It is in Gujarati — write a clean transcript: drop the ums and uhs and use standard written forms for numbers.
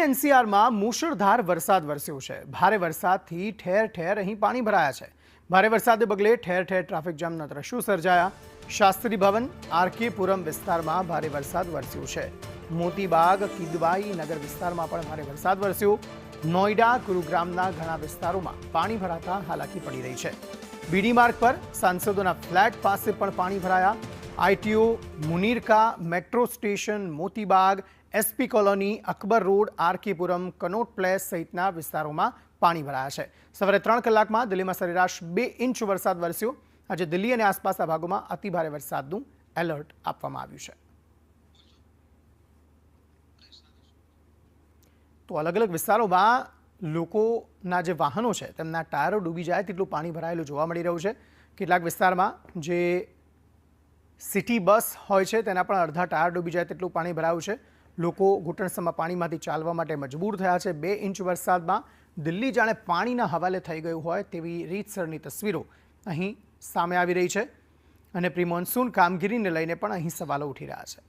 દિલ્હી એનસીઆરમાં મુશળધાર વરસાદ વરસ્યો છે। ભારે વરસાદથી ઠેર ઠેર અહીં પાણી ભરાયા છે। ભારે વરસાદને પગલે ઠેર ઠેર ટ્રાફિક જામના દ્રશ્યો સર્જાયા। શાસ્ત્રી ભવન આરકે પુરમ વિસ્તારમાં ભારે વરસાદ વરસ્યો છે। મોતીબાગ કિદવાઈ નગર વિસ્તારમાં પણ ભારે વરસાદ વરસ્યો। નોઈડા ગુરુગ્રામના ઘણા વિસ્તારોમાં પાણી ભરાતા હાલાકી પડી રહી છે। બીડી માર્ગ પર સાંસદોના ફ્લેટ પાસે પણ પાણી ભરાયા। ITO Munirka metro station Motibagh SP colony Akbar road RK Puram Connaught Place સહિતના વિસ્તારોમાં પાણી ભરાયા છે। સવારે 3 કલાકમાં દિલ્હીમાં સરેરાશ 2 ઇંચ વરસાદ વરસ્યો। આજે દિલ્હી અને આસપાસના ભાગોમાં અતિભારે વરસાદનું એલર્ટ આપવામાં આવ્યું છે। તો અલગ અલગ વિસ્તારોમાં લોકોના જે વાહનો છે તેમના ટાયરો ડૂબી જાય તેટલું પાણી ભરાયેલું જોવા મળી રહ્યું છે। કેટલાક વિસ્તારમાં જે સિટી બસ હોય છે તેના પણ અડધા ટાયર ડૂબી જાય તેટલું પાણી ભરાયું છે। લોકો ઘૂંટણસમાં પાણીમાંથી ચાલવા માટે મજબૂર થયા છે। 2 ઇંચ વરસાદમાં દિલ્હી જાણે પાણીના હવાલે થઈ ગયું હોય તેવી રીતસરની તસવીરો અહીં સામે આવી રહી છે અને પ્રી મોન્સૂન કામગીરીને લઈને પણ અહીં સવાલો ઉઠી રહ્યા છે।